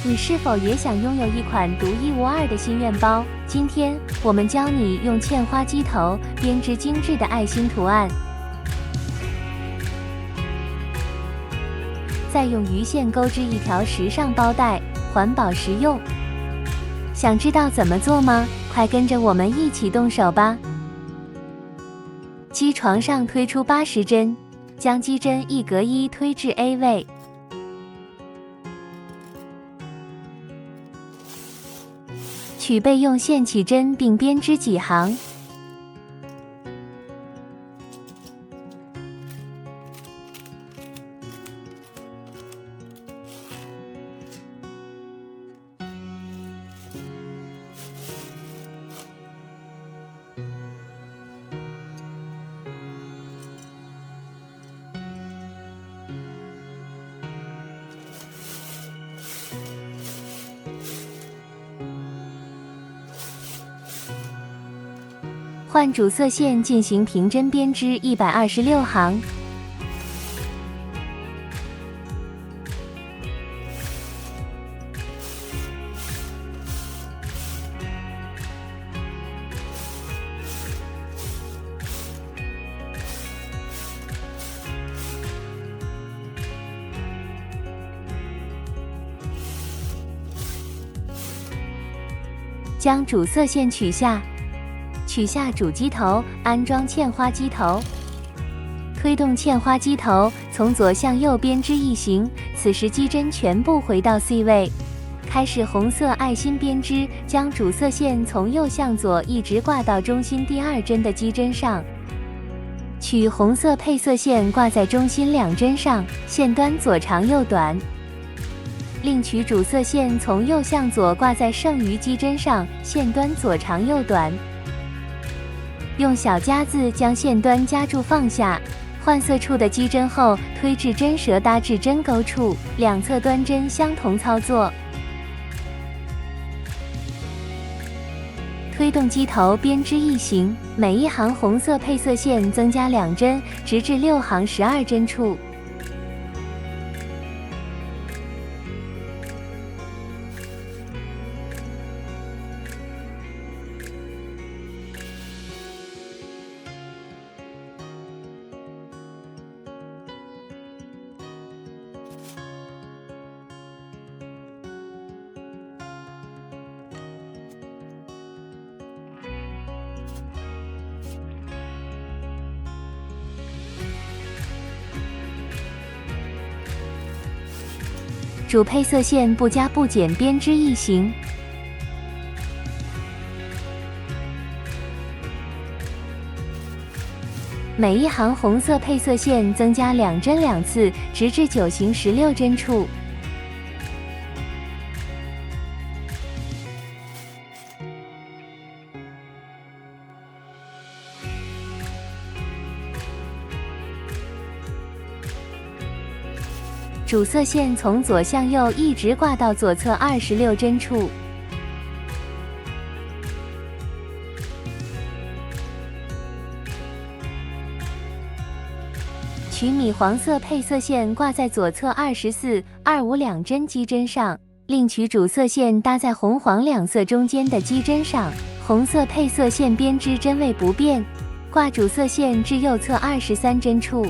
你是否也想拥有一款独一无二的心愿包？今天我们教你用嵌花机头编织精致的爱心图案，再用鱼线钩织一条时尚包带，环保实用。想知道怎么做吗？快跟着我们一起动手吧！机床上推出80针，将机针一格一推至 A 位。取备用线起针并编织几行。换主色线进行平针编织126行。将主色线取下。取下主机头，安装嵌花机头。推动嵌花机头，从左向右编织一行，此时机针全部回到 C 位。开始红色爱心编织，将主色线从右向左一直挂到中心第2针的机针上。取红色配色线挂在中心2针上，线端左长右短。另取主色线从右向左挂在剩余机针上，线端左长右短。用小夹子将线端夹住放下，换色处的机针后推至针舌搭至针钩处，两侧端针相同操作。推动机头编织一行，每一行红色配色线增加2针，直至6行12针处。主配色线不加不减编织一行，每一行红色配色线增加2针2次，直至9行16针处。主色线从左向右一直挂到左侧26针处。取米黄色配色线挂在左侧24、25两针机针上，另取主色线搭在红黄两色中间的机针上，红色配色线编织针位不变，挂主色线至右侧23针处。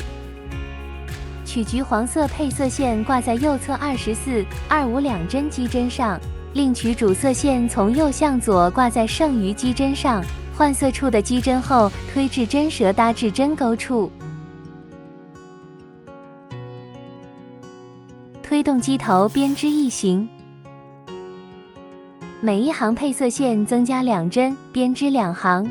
取橘黄色配色线挂在右侧24、25两针机针上，另取主色线从右向左挂在剩余机针上，换色处的机针后推至针舌搭至针钩处。推动机头编织一行，每一行配色线增加2针，编织2行。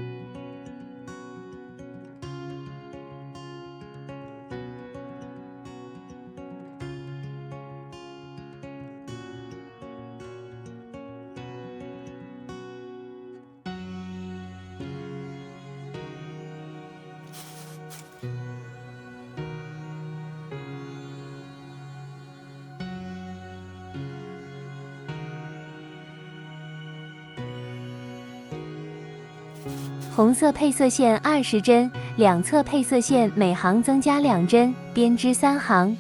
红色配色线20针，两侧配色线每行增加2针，编织3行。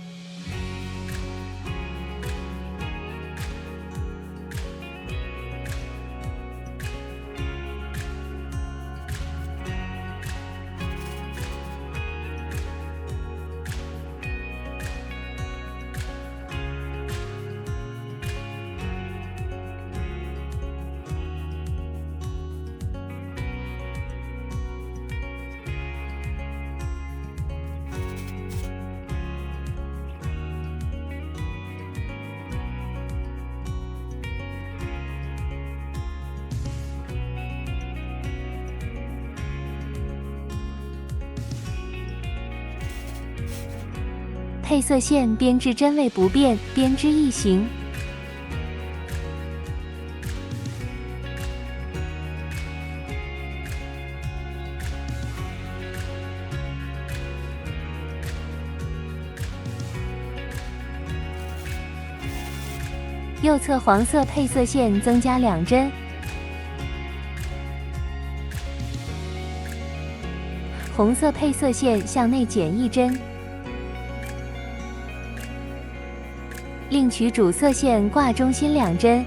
配色线编织针位不变，编织一行。右侧黄色配色线增加2针，红色配色线向内减1针，另取主色线挂中心2针，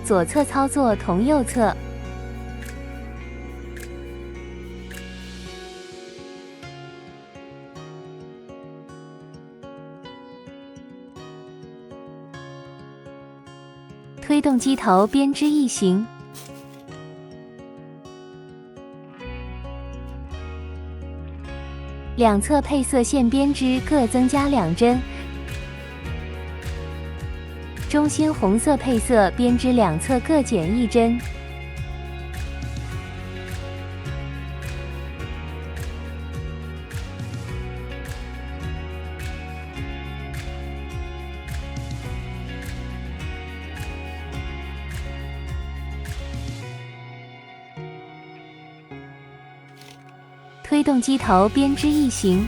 左侧操作同右侧。推动机头编织一行，两侧配色线编织各增加2针，中心红色配色编织两侧各减1针。推动机头编织一行，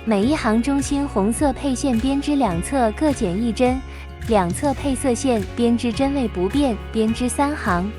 每一行中心红色配线编织两侧各减1针，两侧配色线编织针位不变，编织3行。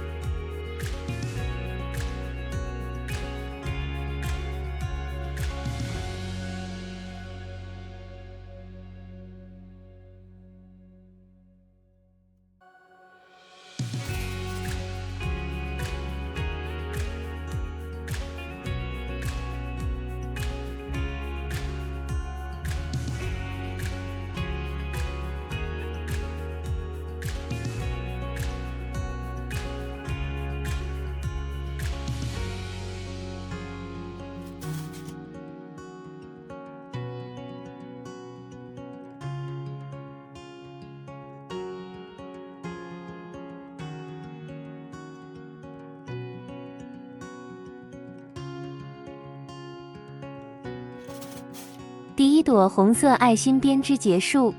第一朵红色爱心编织结束，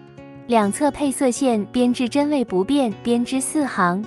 两侧配色线编织针位不变，编织4行。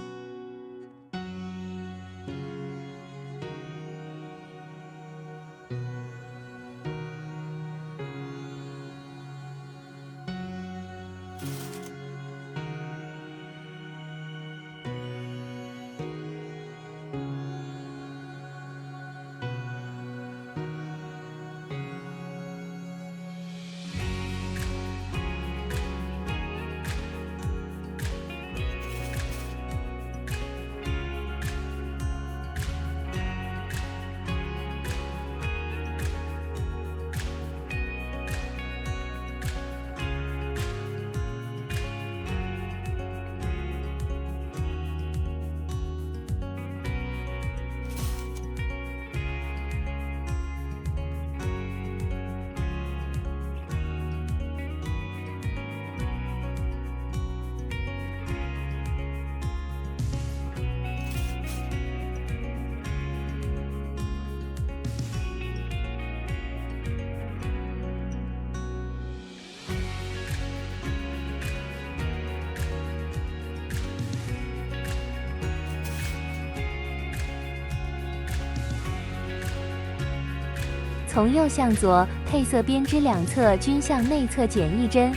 从右向左，配色编织两侧均向内侧减1针。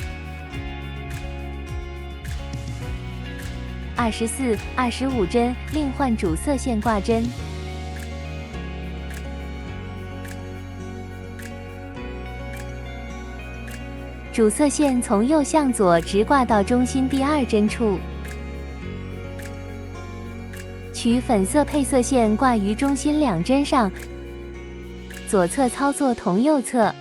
24、25针，另换主色线挂针。主色线从右向左直挂到中心第2针处，取粉色配色线挂于中心2针上。左侧操作同右侧。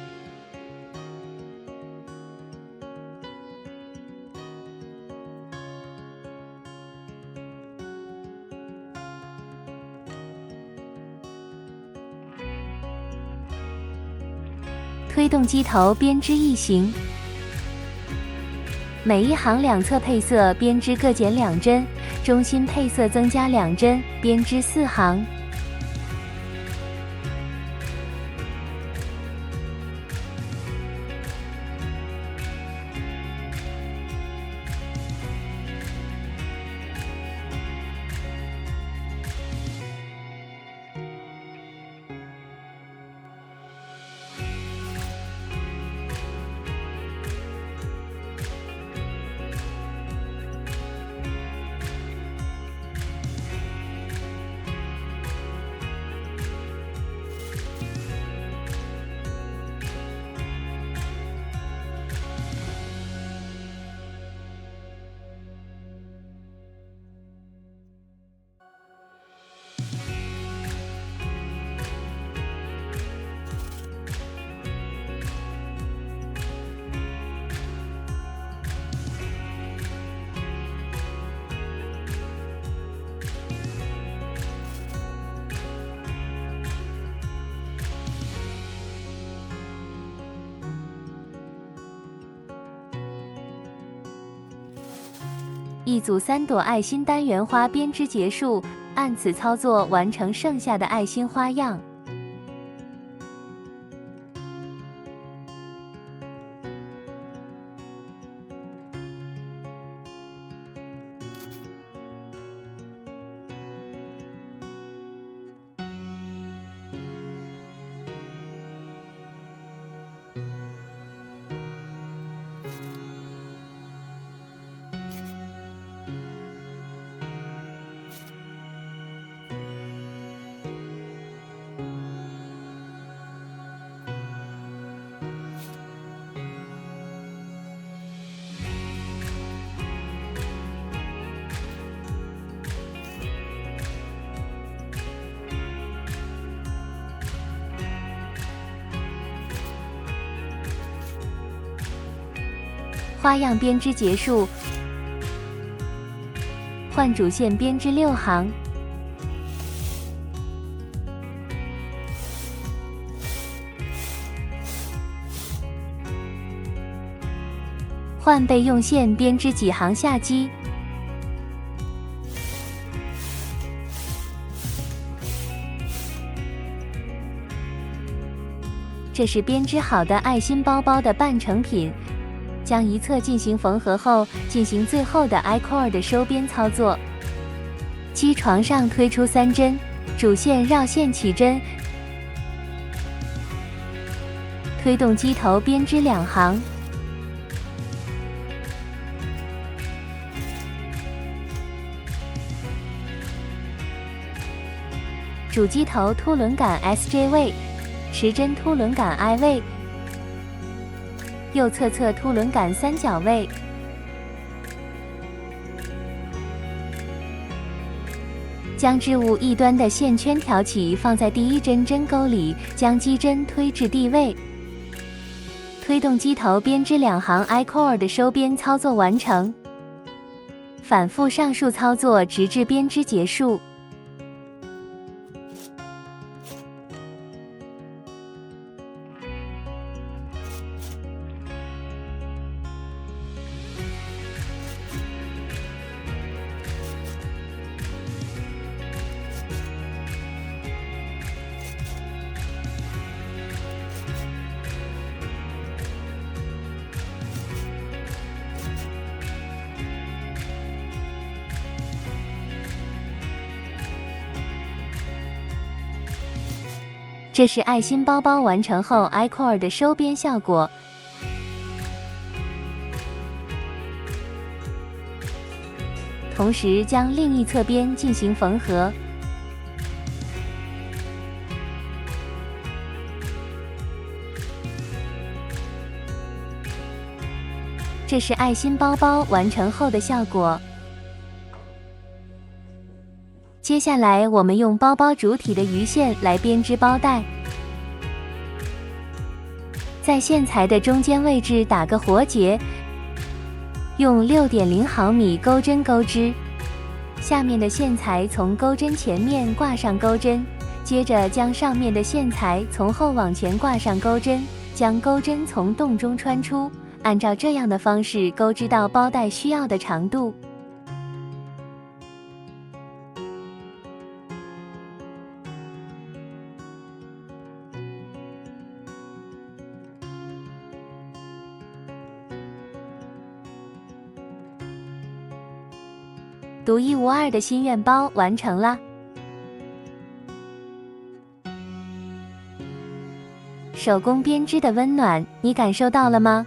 推动机头编织一行，每一行两侧配色编织各减2针，中心配色增加2针，编织4行。一组3朵爱心单元花编织结束，按此操作完成剩下的爱心花样。花样编织结束，换主线编织6行，换备用线编织几行下机。这是编织好的爱心包包的半成品。将一侧进行缝合后，进行最后的 iCore 的收边操作。机床上推出3针，主线绕线起针，推动机头编织2行，主机头凸轮杆 SJ 位，持针凸轮杆 I 位。右侧凸轮杆3角位，将织物一端的线圈挑起，放在第1针针钩里，将机针推至地位，推动机头编织2行 iCore 的收边操作完成。反复上述操作，直至编织结束。这是爱心包包完成后 iCore 的收边效果。同时将另一侧边进行缝合。这是爱心包包完成后的效果。接下来我们用包包主体的鱼线来编织包带，在线材的中间位置打个活结，用 6.0 毫米钩针钩织，下面的线材从钩针前面挂上钩针，接着将上面的线材从后往前挂上钩针，将钩针从洞中穿出，按照这样的方式钩织到包带需要的长度。独一无二的心愿包完成了。手工编织的温暖，你感受到了吗？